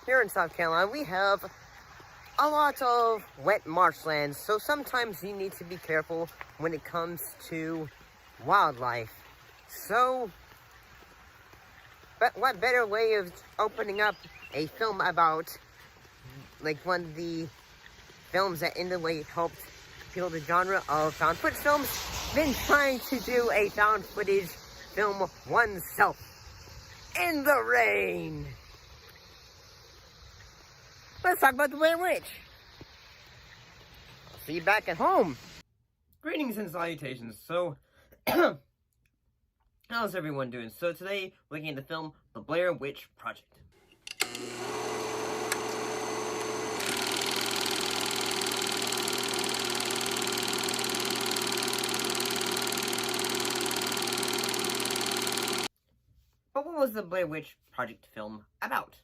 Here in South Carolina, we have a lot of wet marshlands, so sometimes you need to be careful when it comes to wildlife. So, but what better way of opening up a film about, like, one of the films that in the way helped appeal the genre of found footage films than trying to do a found footage film oneself in the rain. Let's talk about the Blair Witch. I'll see you back at home. Greetings and salutations. So, how's everyone doing? So today, we're looking at the film The Blair Witch Project. But what was the Blair Witch Project film about?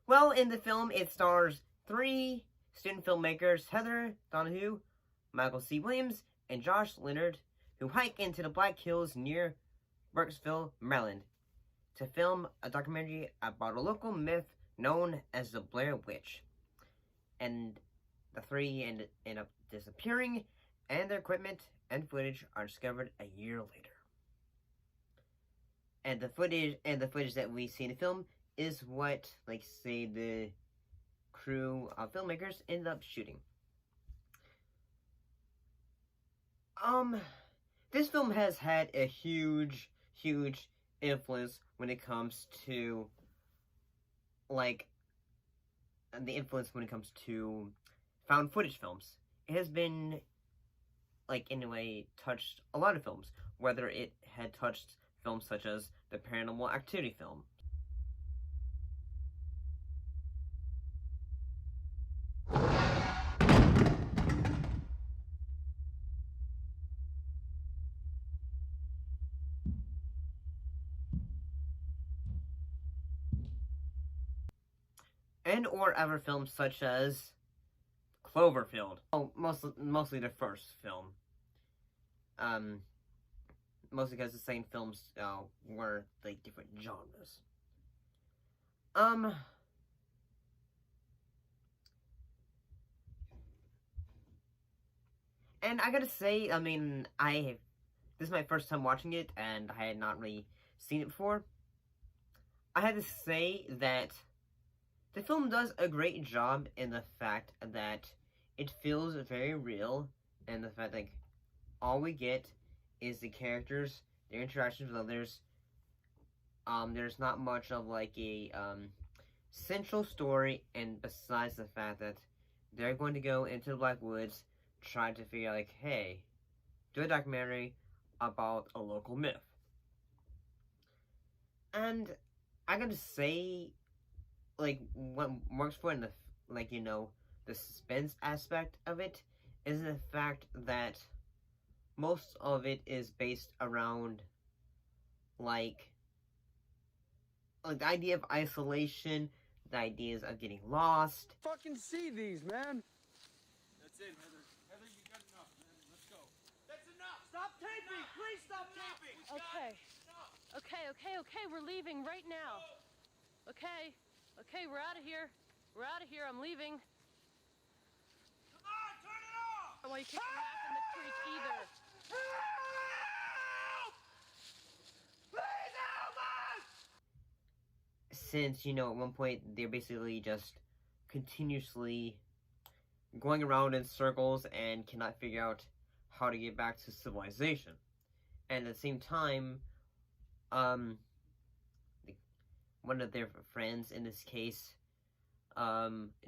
Well, in the film, it stars 3 student filmmakers, Heather Donahue, Michael C. Williams, and Josh Leonard, who hike into the Black Hills near Burkesville, Maryland, to film a documentary about a local myth known as the Blair Witch. And the 3 end up disappearing, and their equipment and footage are discovered a year later. And the footage that we see in the film is what, like, say, the crew of filmmakers ended up shooting. This film has had a huge influence when it comes to, like, found footage films. It has been, like, in a way, touched a lot of films, whether it had touched films such as the Paranormal Activity film, and or other films such as Cloverfield. Oh, mostly the first film. Mostly because the same films were, like, different genres. And I gotta say, I mean, this is my first time watching it, and I had not really seen it before. I had to say that the film does a great job in the fact that it feels very real, and the fact, like, all we get is the characters, their interactions with others. There's not much of, like, a central story, and besides the fact that they're going to go into the Black Woods, trying to figure out, like, hey, do a documentary about a local myth. And I gotta say, like, what works for it in the, like, you know, the suspense aspect of it is the fact that most of it is based around, like the idea of isolation, the ideas of getting lost. Fucking see these, man. That's it, Heather. Heather, you got enough, man. Let's go. That's enough. Stop taping. Please stop taping. Okay, we're leaving right now. Okay, we're out of here. I'm leaving. Come on, turn it off. Well, you can't nap in the creek either. Help! Please help us! Since, you know, at one point they're basically just continuously going around in circles and cannot figure out how to get back to civilization. And at the same time, one of their friends, in this case,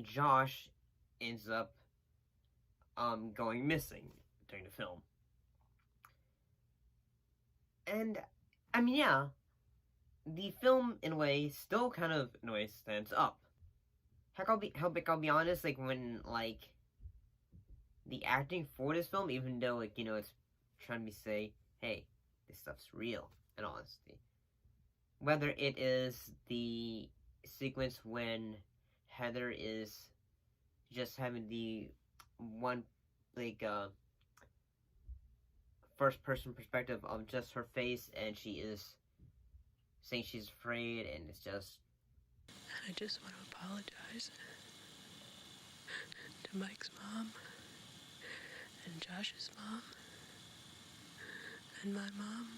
Josh, ends up going missing during the film. And, I mean, yeah, the film, in a way, still kind of, in a way, stands up. Heck, I'll be honest, like, when, like, the acting for this film, even though, like, you know, it's trying to say, hey, this stuff's real, in honesty. Whether it is the sequence when Heather is just having the one, like, first-person perspective of just her face, and she is saying she's afraid, and it's just... I just want to apologize to Mike's mom, and Josh's mom, and my mom.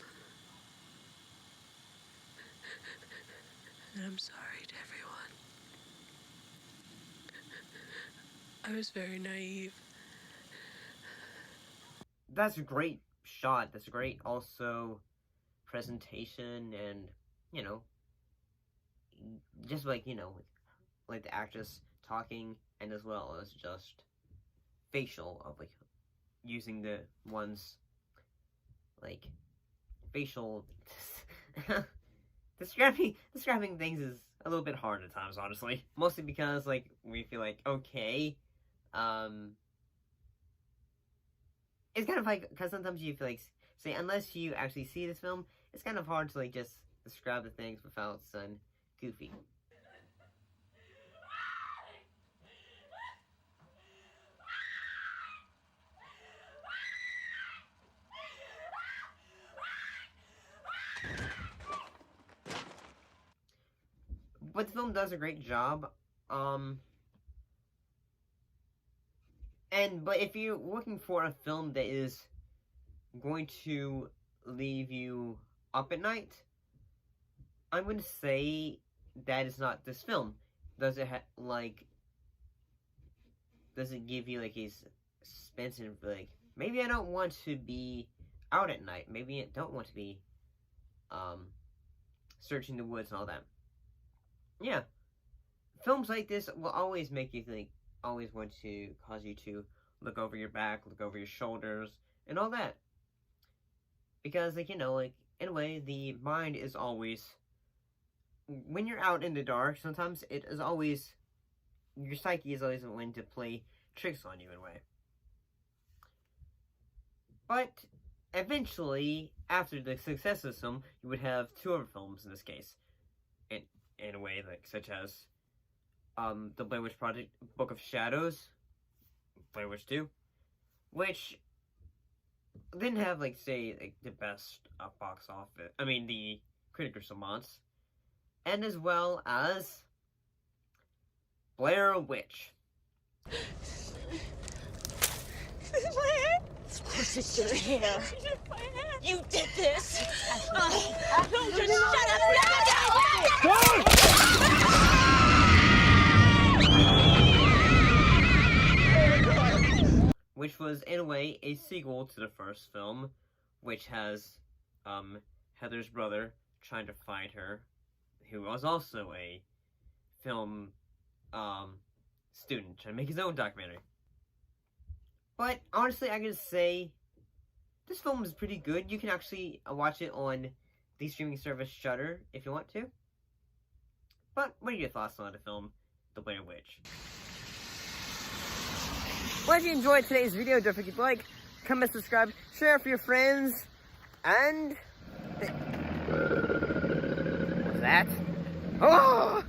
And I'm sorry to everyone. I was very naive. That's a great shot. That's a great, also, presentation, and, you know, just like, you know, like the actress talking, and as well as just facial, of, like, using the one's, like, facial... Describing things is a little bit hard at times, honestly. Mostly because, like, we feel like, okay, it's kind of like, because sometimes you feel like, say, unless you actually see this film, it's kind of hard to, like, just describe the things without sounding goofy. But the film does a great job, but if you're looking for a film that is going to leave you up at night, I'm going to say that is not this film. Does it does it give you, like, a suspense and, like, maybe I don't want to be out at night, maybe I don't want to be, searching the woods and all that. Yeah, films like this will always make you think, always want to cause you to look over your back, look over your shoulders, and all that. Because, like, you know, like, in a way, the mind is always, when you're out in the dark, sometimes it is always, your psyche is always going to play tricks on you in a way. But, eventually, after the success of this film, you would have two other films in this case. In a way, like, such as the Blair Witch Project, Book of Shadows, Blair Witch 2, which didn't have, like, say, like, the best box office, I mean, the critic response, and as well as Blair Witch. This is my hair. Of course it's your hair. You did this. No, just shut up. Which was, in a way, a sequel to the first film, which has Heather's brother trying to find her, who was also a film student, trying to make his own documentary. But, honestly, I can say, this film is pretty good. You can actually watch it on the streaming service Shudder, if you want to. But, what are your thoughts on the film, The Blair Witch? Well, if you enjoyed today's video, don't forget to like, comment, subscribe, share it for your friends, and... What's that? Oh!